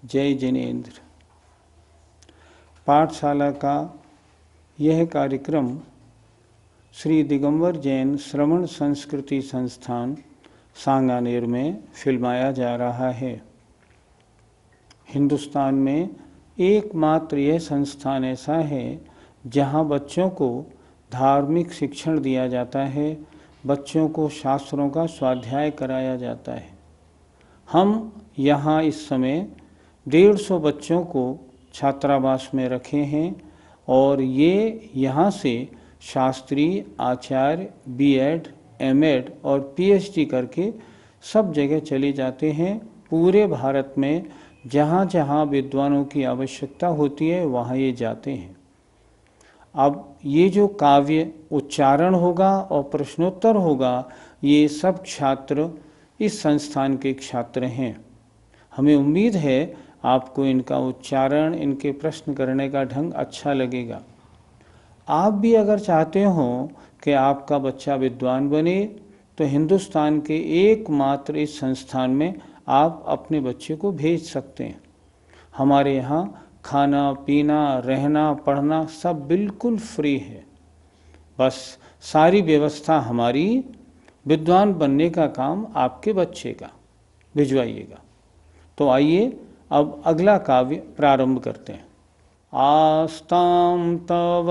जय जिनेन्द्र। पाठशाला का यह कार्यक्रम श्री दिगंबर जैन श्रवण संस्कृति संस्थान सांगानेर में फिल्माया जा रहा है। हिंदुस्तान में एकमात्र यह संस्थान ऐसा है जहां बच्चों को धार्मिक शिक्षण दिया जाता है, बच्चों को शास्त्रों का स्वाध्याय कराया जाता है। हम यहाँ इस समय 150 बच्चों को छात्रावास में रखे हैं और ये यहाँ से शास्त्री, आचार्य, बीएड, एमएड और पीएचडी करके सब जगह चले जाते हैं। पूरे भारत में जहाँ जहाँ विद्वानों की आवश्यकता होती है वहाँ ये जाते हैं। अब ये जो काव्य उच्चारण होगा और प्रश्नोत्तर होगा, ये सब छात्र इस संस्थान के छात्र हैं। हमें उम्मीद है आपको इनका उच्चारण, इनके प्रश्न करने का ढंग अच्छा लगेगा। आप भी अगर चाहते हो कि आपका बच्चा विद्वान बने तो हिंदुस्तान के एकमात्र इस संस्थान में आप अपने बच्चे को भेज सकते हैं। हमारे यहाँ खाना पीना, रहना, पढ़ना सब बिल्कुल फ्री है। बस सारी व्यवस्था हमारी, विद्वान बनने का काम आपके बच्चे का, भिजवाइएगा। तो आइए अब अगला काव्य प्रारंभ करते हैं। आस्तां तव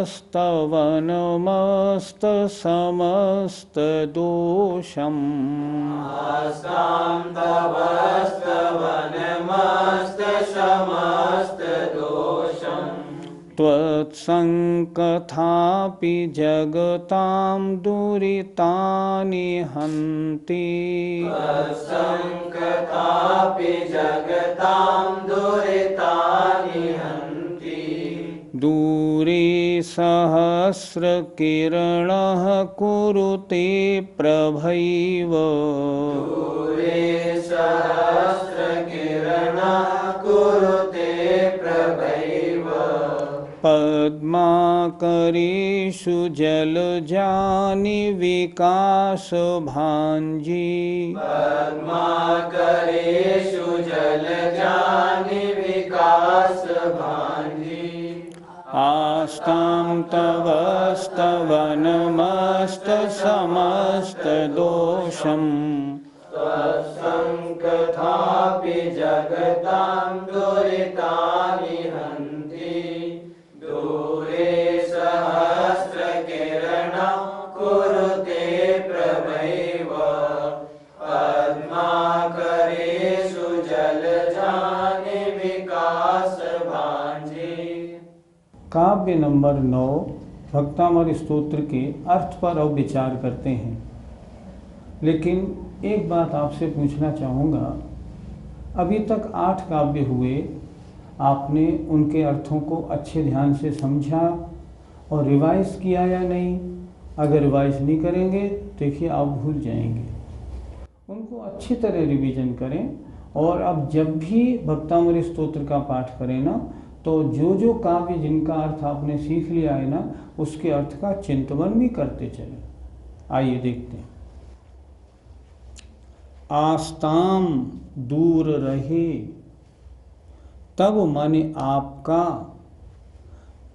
स्तवनमस्त समस्त दोषम्, आस्तां तव स्तवनमस्त समस्त दोषम्, त्वत्सङ्कथापि जगतां दुरितानि हन्ति, त्वत्सङ्कथापि जगतां दुरितानि हन्ति, दूरे सहस्रकिरणः कुरुते प्रभैव, दूरे सहस्रकिरणः कुरुते प्रभैव, पद्माकरेषु जलजानि विकासभाञ्जी, पद्माकरेषु जलजानि विकासभाञ्जी, आस्तां तव स्तवनमस्त समस्त दोषम्, त्वत्सङ्कथापि जगतां दुरितानि हन्ति, दूरे सहस्रकिरणः कुरुते प्रभैव, पद्माकरेषु जलजानि विकासभाञ्जी। काव्य नंबर 9 भक्तामर स्तोत्र के अर्थ पर अब विचार करते हैं। लेकिन एक बात आपसे पूछना चाहूँगा, अभी तक 8 काव्य हुए, आपने उनके अर्थों को अच्छे ध्यान से समझा और रिवाइज किया या नहीं? अगर रिवाइज नहीं करेंगे देखिए आप भूल जाएंगे। उनको अच्छी तरह रिवीजन करें और अब जब भी भक्तामर स्तोत्र का पाठ करें ना, तो जो जो काव्य जिनका अर्थ आपने सीख लिया है ना, उसके अर्थ का चिंतन भी करते चलें। आइए देखते हैं। आस्ताम दूर रहे, तब माने आपका,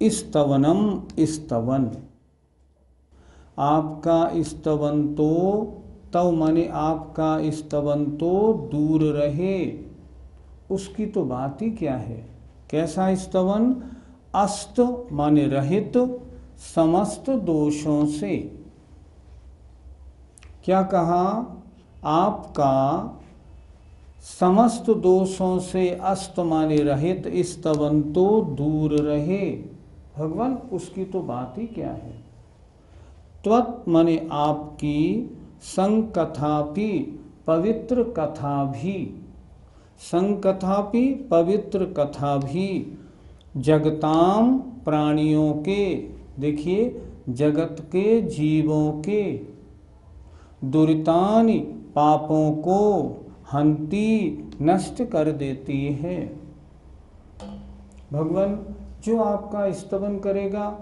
स्तवनम स्तवन, आपका स्तवन तो, तब माने आपका स्तवन तो दूर रहे। उसकी तो बात ही क्या है। कैसा स्तवन? अस्त माने रहित, समस्त दोषों से। क्या कहा? आपका समस्त दोषों से अस्त माने रहित स्तवन तो दूर रहे। भगवान उसकी तो बात ही क्या है। त्वत् माने आपकी, संकथापि पवित्र कथा भी, संकथापि पवित्र कथा भी, जगताम प्राणियों के, देखिए जगत के जीवों के, दुरितानि पापों को, हंती नष्ट कर देती है। भगवान जो आपका स्तवन करेगा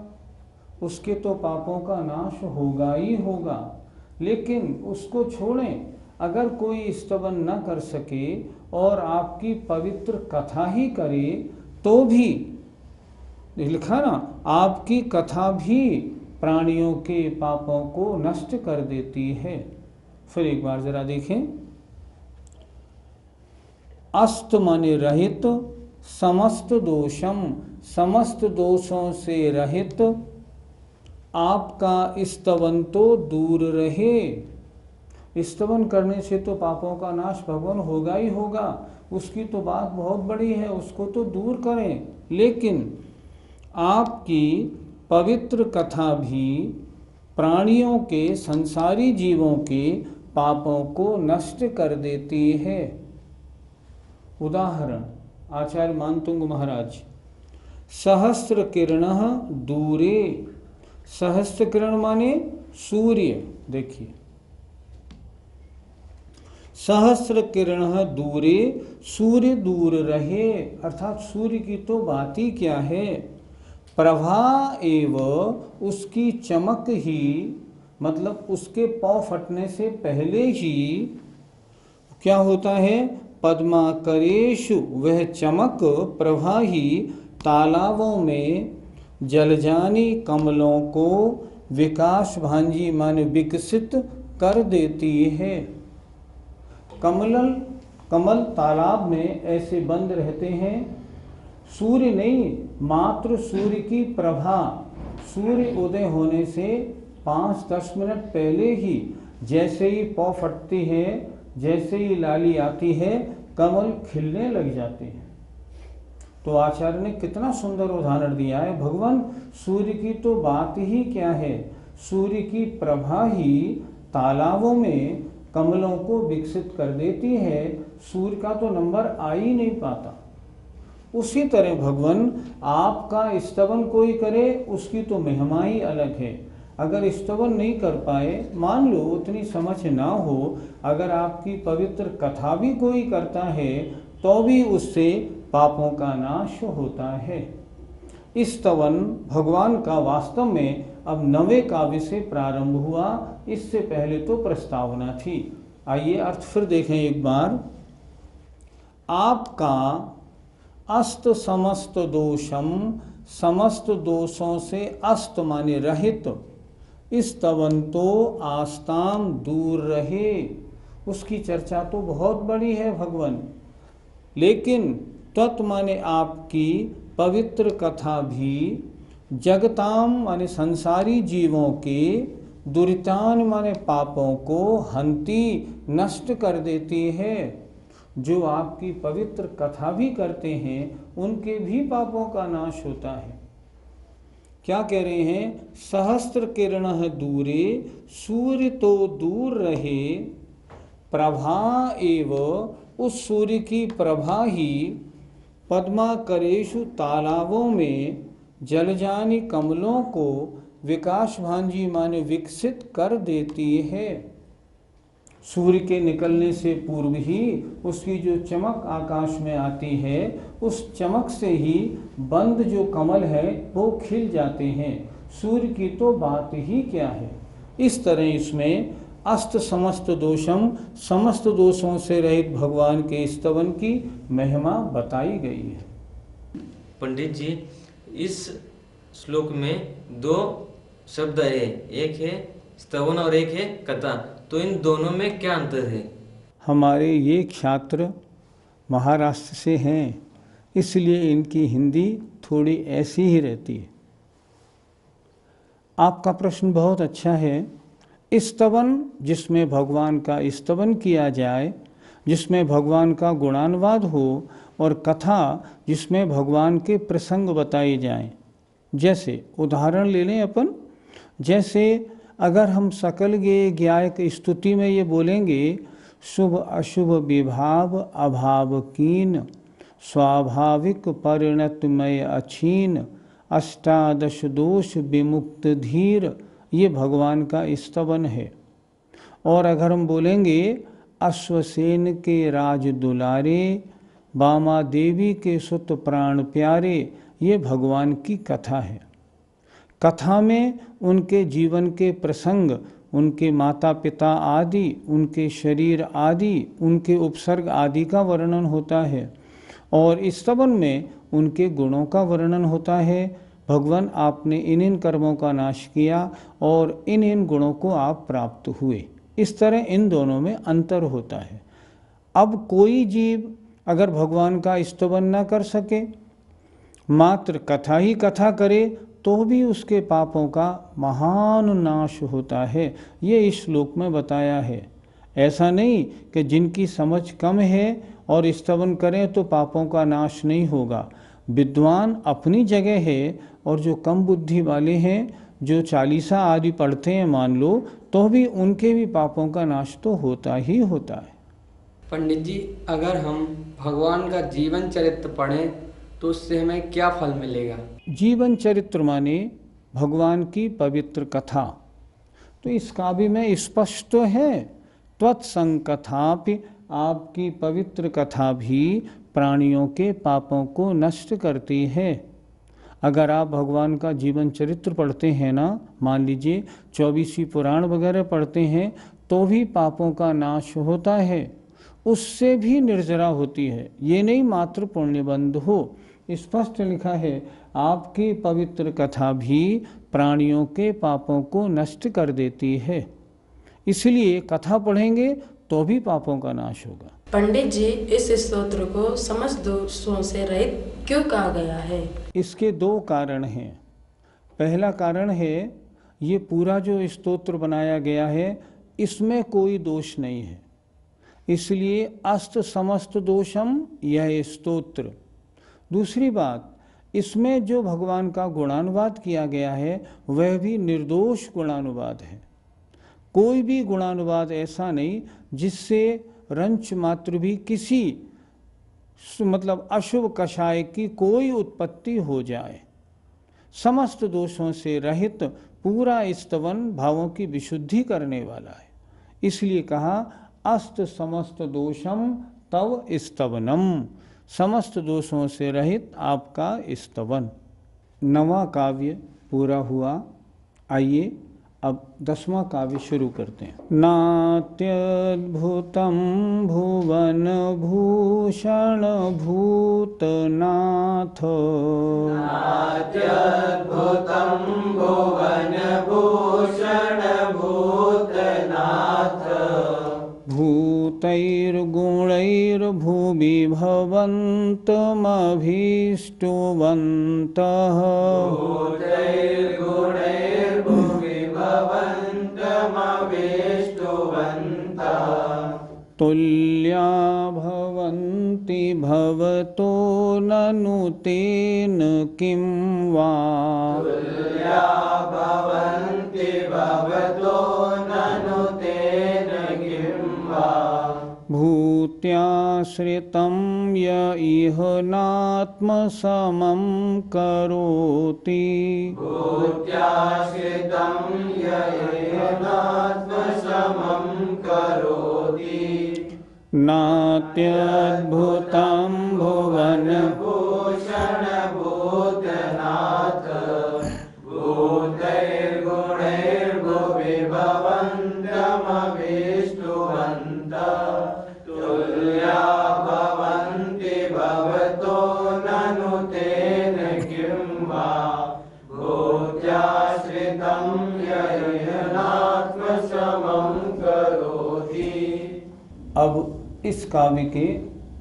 उसके तो पापों का नाश होगा ही होगा, लेकिन उसको छोड़ें, अगर कोई स्तवन न कर सके और आपकी पवित्र कथा ही करे तो भी, लिखा ना, आपकी कथा भी प्राणियों के पापों को नष्ट कर देती है। फिर एक बार जरा देखें, अस्त माने रहित, समस्त दोषम, समस्त दोषों से रहित, आपका स्तवन तो दूर रहे। स्तवन करने से तो पापों का नाश भगवान होगा ही होगा, उसकी तो बात बहुत बड़ी है, उसको तो दूर करें, लेकिन आपकी पवित्र कथा भी प्राणियों के, संसारी जीवों के पापों को नष्ट कर देती है। उदाहरण आचार्य मानतुंग महाराज, सहस्र किरणः दूरे, सहस्र किरण माने सूर्य, देखिए सहस्र किरणः दूरे, सूर्य दूर रहे, अर्थात सूर्य की तो बात ही क्या है, प्रभा एव, उसकी चमक ही, मतलब उसके पाँव फटने से पहले ही क्या होता है, पद्माकरेषु, वह चमक प्रभा ही तालाबों में जलजानी कमलों को विकास भांजी माने विकसित कर देती है। कमल तालाब में ऐसे बंद रहते हैं, सूर्य नहीं, मात्र सूर्य की प्रभा, सूर्य उदय होने से 5-10 मिनट पहले ही जैसे ही पौ फटती है, जैसे ही लाली आती है, कमल खिलने लग जाते हैं। तो आचार्य ने कितना सुंदर उदाहरण दिया है। भगवान सूर्य की तो बात ही क्या है, सूर्य की प्रभा ही तालाबों में कमलों को विकसित कर देती है, सूर्य का तो नंबर आ ही नहीं पाता। उसी तरह भगवान आपका स्तवन कोई करे, उसकी तो महिमा ही अलग है। अगर स्तवन नहीं कर पाए, मान लो उतनी समझ ना हो, अगर आपकी पवित्र कथा भी कोई करता है तो भी उससे पापों का नाश होता है। स्तवन भगवान का वास्तव में अब नवे काव्य से प्रारंभ हुआ, इससे पहले तो प्रस्तावना थी। आइए अर्थ फिर देखें एक बार। आपका अस्त समस्त दोषम, समस्त दोषों से अस्त माने रहित, स्तवंतो आस्ताम दूर रहे। उसकी चर्चा तो बहुत बड़ी है भगवान, लेकिन तत् माने आपकी पवित्र कथा भी जगताम माने संसारी जीवों के, दुरितान माने पापों को हंती नष्ट कर देती है। जो आपकी पवित्र कथा भी करते हैं उनके भी पापों का नाश होता है। क्या कह रहे हैं, सहस्त्र किरणः दूरे, सूर्य तो दूर रहे, प्रभा एव, उस सूर्य की प्रभा ही पद्माकरेषु तालाबों में जलजानी कमलों को विकास भांजी माने विकसित कर देती है। सूर्य के निकलने से पूर्व ही उसकी जो चमक आकाश में आती है, उस चमक से ही बंद जो कमल है वो खिल जाते हैं। सूर्य की तो बात ही क्या है। इस तरह इसमें अस्त समस्त दोषम, समस्त दोषों से रहित भगवान के स्तवन की महिमा बताई गई है। पंडित जी, इस श्लोक में 2 शब्द है, एक है स्तवन और एक है कथा, तो इन दोनों में क्या अंतर है? हमारे ये छात्र महाराष्ट्र से हैं, इसलिए इनकी हिंदी थोड़ी ऐसी ही रहती है। आपका प्रश्न बहुत अच्छा है। स्तवन जिसमें भगवान का स्तवन किया जाए, जिसमें भगवान का गुणानुवाद हो, और कथा जिसमें भगवान के प्रसंग बताए जाएं। जैसे उदाहरण ले लें अपन, जैसे अगर हम सकल गे ज्ञाय की स्तुति में ये बोलेंगे, शुभ अशुभ विभाव अभाव कीन, स्वाभाविक परिणतमय अछीन, अष्टादश दोष विमुक्त धीर, ये भगवान का स्तवन है। और अगर हम बोलेंगे अश्वसेन के राज दुलारे, बामा देवी के सुत प्राण प्यारे, ये भगवान की कथा है। कथा में उनके जीवन के प्रसंग उनके माता पिता आदि, उनके शरीर आदि, उनके उपसर्ग आदि का वर्णन होता है। और स्तवन में उनके गुणों का वर्णन होता है। भगवान आपने इन कर्मों का नाश किया और इन गुणों को आप प्राप्त हुए। इस तरह इन दोनों में अंतर होता है। अब कोई जीव अगर भगवान का स्तवन न कर सके, मात्र कथा ही कथा करे, तो भी उसके पापों का महान नाश होता है। ये इस श्लोक में बताया है। ऐसा नहीं कि जिनकी समझ कम है और स्तवन करें तो पापों का नाश नहीं होगा। विद्वान अपनी जगह है, और जो कम बुद्धि वाले हैं, जो चालीसा आदि पढ़ते हैं मान लो, तो भी उनके भी पापों का नाश तो होता ही होता है। पंडित जी, अगर हम भगवान का जीवन चरित्र पढ़ें तो उससे हमें क्या फल मिलेगा? जीवन चरित्र माने भगवान की पवित्र कथा। तो इस काव्य में स्पष्ट तो है, त्वत्संकथापि, आपकी पवित्र कथा भी प्राणियों के पापों को नष्ट करती है। अगर आप भगवान का जीवन चरित्र पढ़ते हैं ना, मान लीजिए 24 पुराण वगैरह पढ़ते हैं, तो भी पापों का नाश होता है, उससे भी निर्जरा होती है। ये नहीं मात्र पुण्यबंध हो। स्पष्ट लिखा है, आपकी पवित्र कथा भी प्राणियों के पापों को नष्ट कर देती है। इसलिए कथा पढ़ेंगे तो भी पापों का नाश होगा। पंडित जी, इस स्तोत्र को समस्त दोषों से रहित क्यों कहा गया है? इसके दो कारण हैं। पहला कारण है, ये पूरा जो स्तोत्र बनाया गया है इसमें कोई दोष नहीं है, इसलिए अस्त समस्त दोषम यह स्तोत्र। दूसरी बात, इसमें जो भगवान का गुणानुवाद किया गया है वह भी निर्दोष गुणानुवाद है। कोई भी गुणानुवाद ऐसा नहीं जिससे रंच मात्र भी किसी मतलब अशुभ कषाय की कोई उत्पत्ति हो जाए। समस्त दोषों से रहित पूरा स्तवन भावों की विशुद्धि करने वाला है। इसलिए कहा अस्त समस्त दोषम तव स्तवनम, समस्त दोषों से रहित आपका स्तवन। 9वां काव्य पूरा हुआ। आइए अब 10वां काव्य शुरू करते हैं। नात्यद्भुतं भुवन भूषण भूतनाथ, नात्यद्भुतं भुवन भूषण भूतनाथ, भूतैर्गुणैर्भुवि भवन्तमभीष्टवन्तः, भूतैर्गुणैर्भुवि भवन्तमभीष्टवन्तः, तुल्या भवन्ति भवतो ननु तेन किं वा, तुल्या भवन्ति भवतो ननु तेन किं वा, भूत्याश्रितं य इह नात्मसमं करोति, भूत्याश्रितं य इह नात्मसमं करोति, नात्यद्भुतं भुवन भूषण भूतनाथ, भूतैर्गुणैर्भुवि भवन्तमभीष्टवन्तः, तुल्या भवन्ति भवतो ननु तेन किं वा, भूत्याश्रितं य इह नात्मसमं करोति। अब इस काव्य के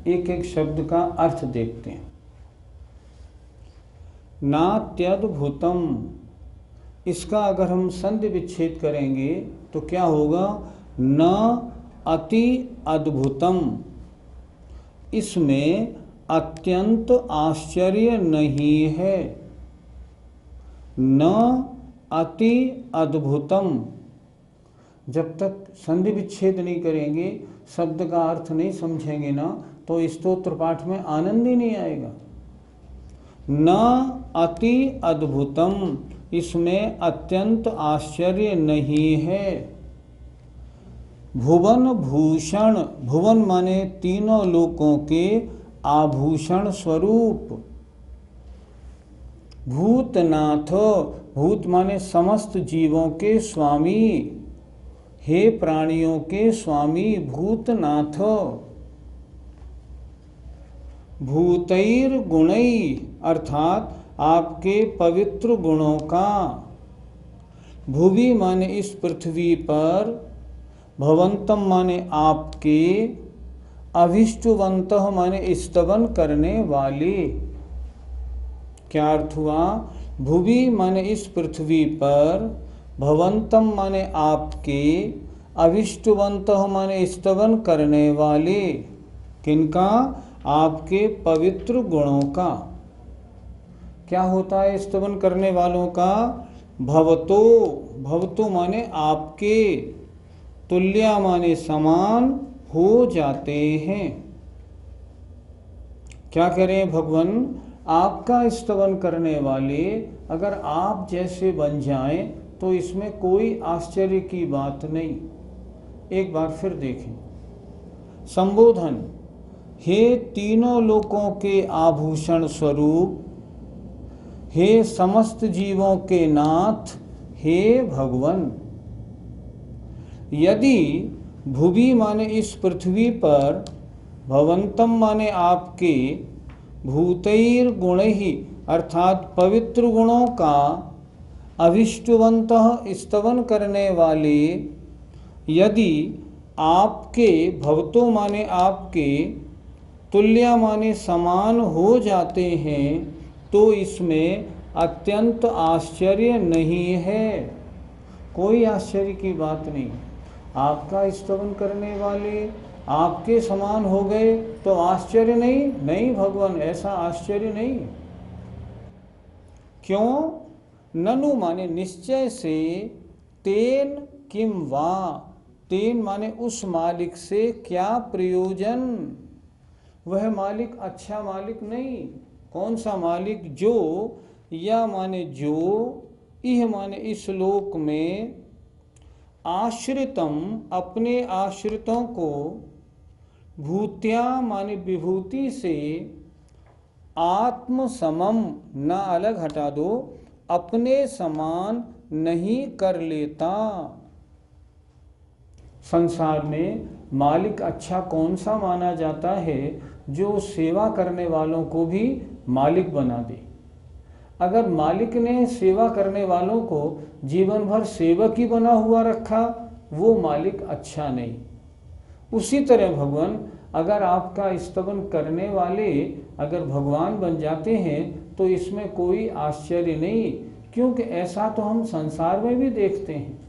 एक एक शब्द का अर्थ देखते हैं। नात्यद्भुतम, इसका अगर हम संधि विच्छेद करेंगे तो क्या होगा? न अति अद्भुतम, इसमें अत्यंत आश्चर्य नहीं है। न अति अद्भुतम, जब तक संधि विच्छेद नहीं करेंगे, शब्द का अर्थ नहीं समझेंगे ना, तो स्तोत्र पाठ में आनंद ही नहीं आएगा। न अति अद्भुतम, इसमें अत्यंत आश्चर्य नहीं है। भुवन भूषण, भुवन माने तीनों लोकों के आभूषण स्वरूप। भूतनाथ, भूत माने समस्त जीवों के स्वामी। हे प्राणियों के स्वामी भूतनाथ, भूतैर गुणै अर्थात आपके पवित्र गुणों का, भुवि माने इस पृथ्वी पर, भवंतम माने आपके, अभिष्टुवंतः माने स्तवन करने वाले। क्या अर्थ हुआ? भुवि माने इस पृथ्वी पर, भवंतम माने आपके, अभिष्टुवंतः माने स्तवन करने वाले। किनका? आपके पवित्र गुणों का। क्या होता है स्तवन करने वालों का? भवतो, भवतो माने आपके, तुल्या माने समान हो जाते हैं। क्या करें भगवान? आपका स्तवन करने वाले अगर आप जैसे बन जाएं तो इसमें कोई आश्चर्य की बात नहीं। एक बार फिर देखें। संबोधन। हे तीनों लोकों के आभूषण स्वरूप, हे समस्त जीवों के नाथ, हे भगवन। यदि भुवि माने इस पृथ्वी पर, भवंतम माने आपके, भूतैर गुणैहि अर्थात पवित्र गुणों का, अभिष्टुवंतः स्तवन करने वाले, यदि आपके, भवतो माने आपके, तुल्या माने समान हो जाते हैं तो इसमें अत्यंत आश्चर्य नहीं है। कोई आश्चर्य की बात नहीं। आपका स्तवन करने वाले आपके समान हो गए तो आश्चर्य नहीं? नहीं भगवान, ऐसा आश्चर्य नहीं। क्यों? ननु माने निश्चय से, तेन किम वा, तेन माने उस मालिक से क्या प्रयोजन? वह मालिक अच्छा मालिक नहीं। कौन सा मालिक? जो, या माने जो, इह माने इस लोक में, आश्रितम अपने आश्रितों को, भूत्या माने विभूति से, आत्म समम न अलग हटा दो, अपने समान नहीं कर लेता। संसार में मालिक अच्छा कौन सा माना जाता है? जो सेवा करने वालों को भी मालिक बना दे। अगर मालिक ने सेवा करने वालों को जीवन भर सेवक ही बना हुआ रखा, वो मालिक अच्छा नहीं। उसी तरह भगवान, अगर आपका स्तवन करने वाले अगर भगवान बन जाते हैं तो इसमें कोई आश्चर्य नहीं, क्योंकि ऐसा तो हम संसार में भी देखते हैं।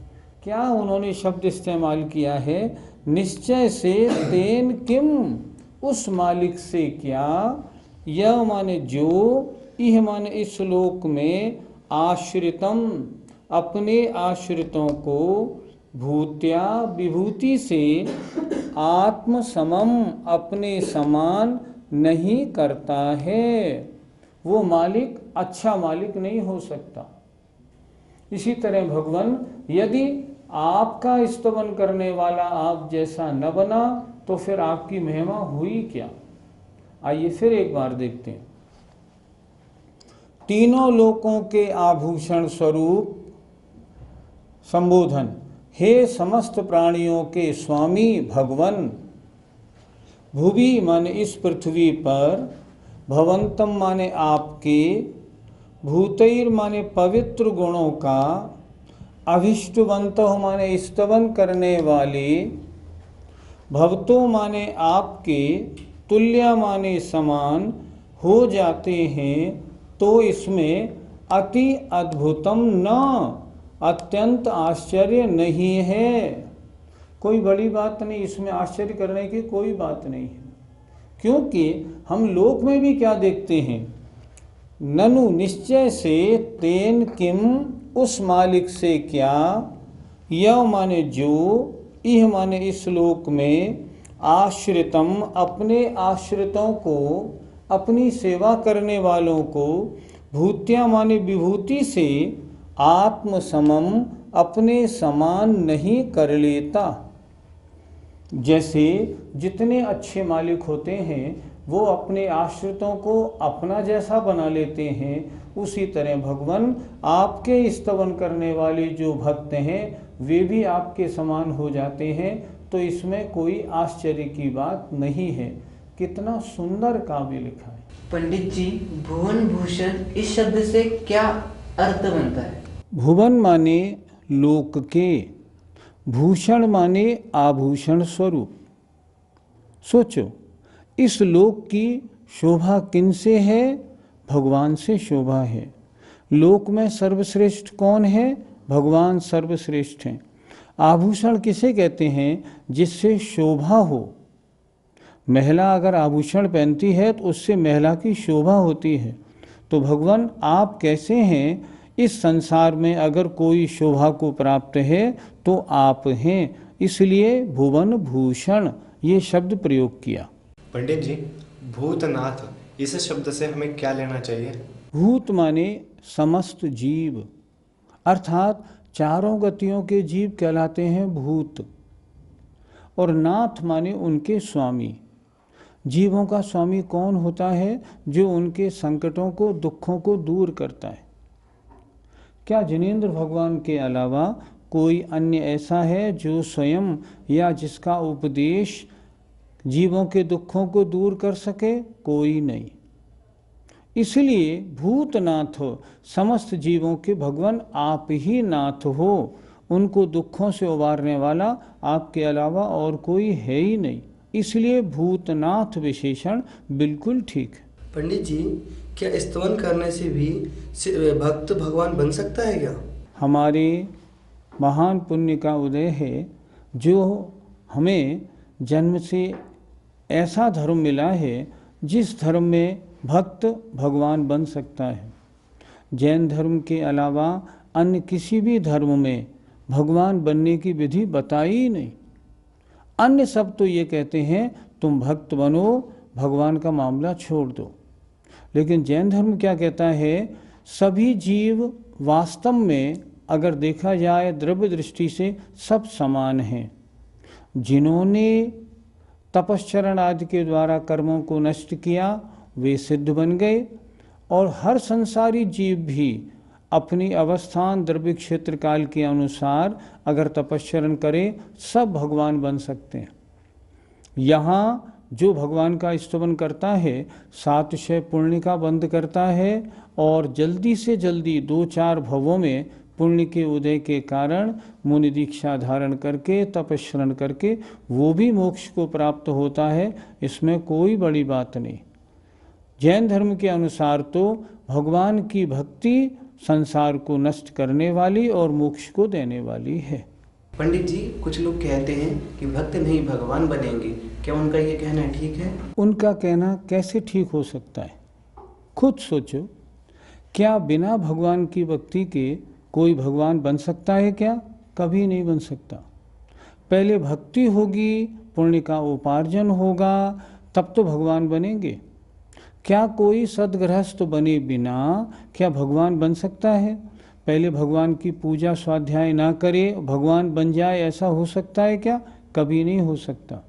क्या उन्होंने शब्द इस्तेमाल किया है? निश्चय से, तेन किम, उस मालिक से क्या, यह माने जो, इह माने इस लोक में, आश्रितम अपने आश्रितों को, भूत्या विभूति से, आत्म समम अपने समान नहीं करता है। वो मालिक अच्छा मालिक नहीं हो सकता। इसी तरह भगवान, यदि आपका स्तवन करने वाला आप जैसा न बना तो फिर आपकी महिमा हुई क्या? आइए फिर एक बार देखते हैं। तीनों लोकों के आभूषण स्वरूप। संबोधन। हे समस्त प्राणियों के स्वामी भगवन, भुवि माने इस पृथ्वी पर, भवंतम माने आपके, भूतैर माने पवित्र गुणों का, अभिष्टुवंतः माने स्तवन करने वाले, भवतो माने आपके, तुल्या माने समान हो जाते हैं तो इसमें अति अद्भुतम न, अत्यंत आश्चर्य नहीं है। कोई बड़ी बात नहीं, इसमें आश्चर्य करने की कोई बात नहीं है। क्योंकि हम लोक में भी क्या देखते हैं? ननु निश्चय से, तेन किम उस मालिक से क्या, यह माने जो, इह माने इस लोक में, आश्रितम अपने आश्रितों को, अपनी सेवा करने वालों को, भूत्या माने विभूति से, आत्म समम अपने समान नहीं कर लेता। जैसे जितने अच्छे मालिक होते हैं वो अपने आश्रितों को अपना जैसा बना लेते हैं, उसी तरह भगवान आपके स्तवन करने वाले जो भक्त हैं वे भी आपके समान हो जाते हैं, तो इसमें कोई आश्चर्य की बात नहीं है। कितना सुंदर काव्य लिखा है। पंडित जी, भुवन भूषण इस शब्द से क्या अर्थ बनता है? भुवन माने लोक के, भूषण माने आभूषण स्वरूप। सोचो, इस लोक की शोभा किनसे है? भगवान से शोभा है। लोक में सर्वश्रेष्ठ कौन है? भगवान सर्वश्रेष्ठ हैं। आभूषण किसे कहते हैं? जिससे शोभा हो। महिला अगर आभूषण पहनती है तो उससे महिला की शोभा होती है। तो भगवान आप कैसे हैं? इस संसार में अगर कोई शोभा को प्राप्त है तो आप हैं, इसलिए भुवन भूषण ये शब्द प्रयोग किया। पंडित जी, भूतनाथ इस शब्द से हमें क्या लेना चाहिए? भूत माने समस्त जीव, अर्थात चारों गतियों के जीव कहलाते हैं भूत। और नाथ माने उनके स्वामी। जीवों का स्वामी कौन होता है? जो उनके संकटों को, दुखों को दूर करता है। क्या जिनेंद्र भगवान के अलावा कोई अन्य ऐसा है जो स्वयं या जिसका उपदेश जीवों के दुखों को दूर कर सके? कोई नहीं। इसलिए भूतनाथ हो, समस्त जीवों के भगवान आप ही नाथ हो। उनको दुखों से उबारने वाला आपके अलावा और कोई है ही नहीं, इसलिए भूतनाथ विशेषण बिल्कुल ठीक है। पंडित जी, क्या स्तवन करने से भी भक्त भगवान बन सकता है क्या? हमारे महान पुण्य का उदय है जो हमें जन्म से ऐसा धर्म मिला है जिस धर्म में भक्त भगवान बन सकता है। जैन धर्म के अलावा अन्य किसी भी धर्म में भगवान बनने की विधि बताई ही नहीं। अन्य सब तो ये कहते हैं तुम भक्त बनो, भगवान का मामला छोड़ दो। लेकिन जैन धर्म क्या कहता है? सभी जीव वास्तव में अगर देखा जाए द्रव्य दृष्टि से सब समान हैं। जिन्होंने तपश्चरण आदि के द्वारा कर्मों को नष्ट किया वे सिद्ध बन गए, और हर संसारी जीव भी अपनी अवस्थान द्रव्य क्षेत्र काल के अनुसार अगर तपश्चरण करे सब भगवान बन सकते हैं। यहाँ जो भगवान का स्तवन करता है 7 पुण्य का बंद करता है, और जल्दी से जल्दी 2-4 भवों में पुण्य के उदय के कारण मुनि दीक्षा धारण करके तपश्चरण करके वो भी मोक्ष को प्राप्त होता है। इसमें कोई बड़ी बात नहीं। जैन धर्म के अनुसार तो भगवान की भक्ति संसार को नष्ट करने वाली और मोक्ष को देने वाली है। पंडित जी, कुछ लोग कहते हैं कि भक्त नहीं भगवान बनेंगे, क्या उनका ये कहना ठीक है? उनका कहना कैसे ठीक हो सकता है? खुद सोचो, क्या बिना भगवान की भक्ति के कोई भगवान बन सकता है क्या? कभी नहीं बन सकता। पहले भक्ति होगी, पुण्य का उपार्जन होगा, तब तो भगवान बनेंगे। क्या कोई सद्गृहस्थ बने बिना क्या भगवान बन सकता है? पहले भगवान की पूजा स्वाध्याय ना करे भगवान बन जाए, ऐसा हो सकता है क्या? कभी नहीं हो सकता।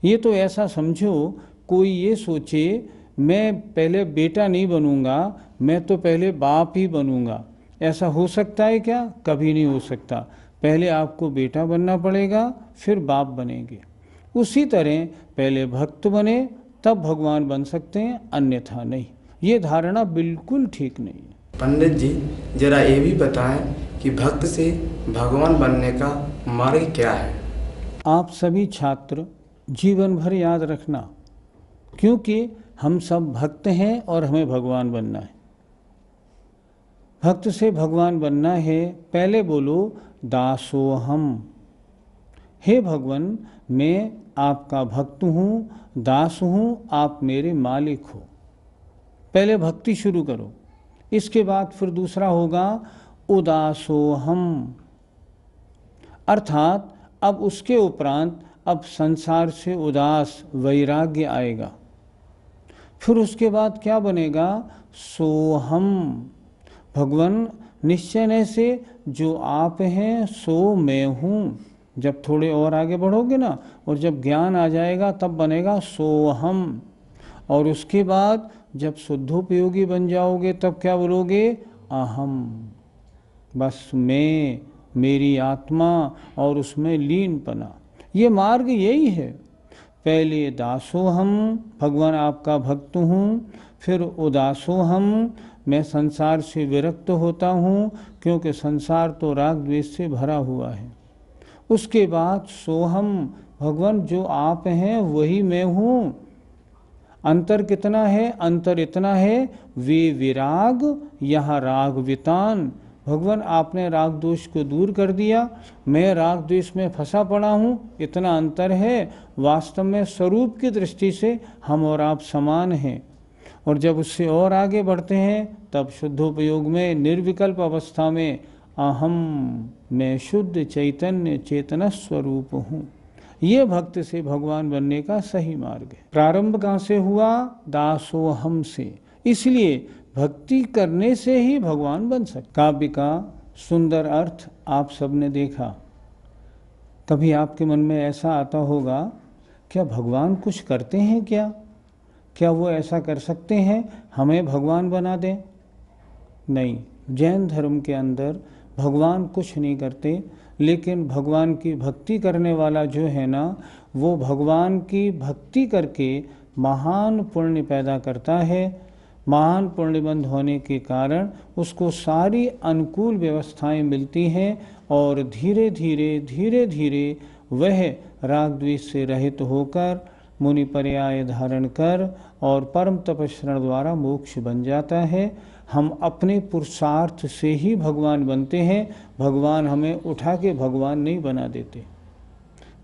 ये तो ऐसा समझो कोई ये सोचे मैं पहले बेटा नहीं बनूंगा, मैं तो पहले बाप ही बनूंगा, ऐसा हो सकता है क्या? कभी नहीं हो सकता। पहले आपको बेटा बनना पड़ेगा, फिर बाप बनेंगे। उसी तरह पहले भक्त बने तब भगवान बन सकते हैं, अन्यथा नहीं। ये धारणा बिल्कुल ठीक नहीं है। पंडित जी, जरा ये भी बताएं कि भक्त से भगवान बनने का मार्ग क्या है? आप सभी छात्र जीवन भर याद रखना, क्योंकि हम सब भक्त हैं और हमें भगवान बनना है। भक्त से भगवान बनना है, पहले बोलो दासोहम। हे भगवान, मैं आपका भक्त हूँ, दास हूँ, आप मेरे मालिक हो। पहले भक्ति शुरू करो, इसके बाद फिर दूसरा होगा उदासोहम, अर्थात अब उसके उपरांत अब संसार से उदास वैराग्य आएगा। फिर उसके बाद क्या बनेगा? सोहम, भगवान निश्चय से जो आप हैं सो मैं हूँ। जब थोड़े और आगे बढ़ोगे ना, और जब ज्ञान आ जाएगा तब बनेगा सोहम। और उसके बाद जब शुद्धोपयोगी बन जाओगे तब क्या बोलोगे? अहम। बस मेरी आत्मा और उसमें लीनपना। ये मार्ग यही है। पहले दासोहम, भगवान आपका भक्त हूँ, फिर उदासोहम, मैं संसार से विरक्त होता हूँ क्योंकि संसार तो राग द्वेष से भरा हुआ है। उसके बाद सोहम, भगवान जो आप हैं वही मैं हूँ। अंतर कितना है? अंतर इतना है, वे विराग यहाँ राग वितान। भगवान आपने राग दोष को दूर कर दिया, मैं राग द्वेष में फंसा पड़ा हूँ, इतना अंतर है। वास्तव में स्वरूप की दृष्टि से हम और आप समान हैं। और जब उससे और आगे बढ़ते हैं तब शुद्धोपयोग में निर्विकल्प अवस्था में अहम, मैं शुद्ध चैतन्य चेतन स्वरूप हूँ। ये भक्त से भगवान बनने का सही मार्ग है। प्रारंभ कहाँ से हुआ? दासोहम से। इसलिए भक्ति करने से ही भगवान बन सकते। काव्य का सुंदर अर्थ आप सबने देखा। कभी आपके मन में ऐसा आता होगा, क्या भगवान कुछ करते हैं क्या? क्या वो ऐसा कर सकते हैं हमें भगवान बना दें? नहीं, जैन धर्म के अंदर भगवान कुछ नहीं करते, लेकिन भगवान की भक्ति करने वाला जो है ना, वो भगवान की भक्ति करके महान पुण्य पैदा करता है। महान पुण्यबंध होने के कारण उसको सारी अनुकूल व्यवस्थाएं मिलती हैं और धीरे धीरे वह राग द्वेष से रहित होकर मुनि पर्याय धारण कर और परम तपस्या द्वारा मोक्ष बन जाता है। हम अपने पुरुषार्थ से ही भगवान बनते हैं, भगवान हमें उठा के भगवान नहीं बना देते।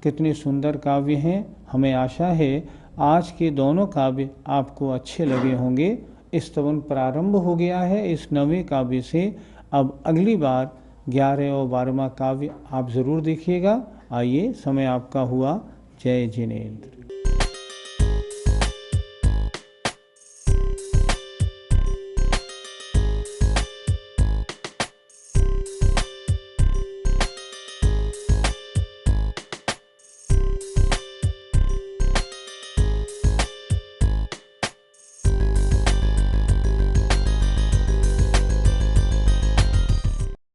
कितने सुंदर काव्य हैं। हमें आशा है आज के दोनों काव्य आपको अच्छे लगे होंगे। स्तवन प्रारंभ हो गया है इस 9वें काव्य से। अब अगली बार 11 और 12वां काव्य आप ज़रूर देखिएगा। आइए, समय आपका हुआ। जय जिनेंद्र।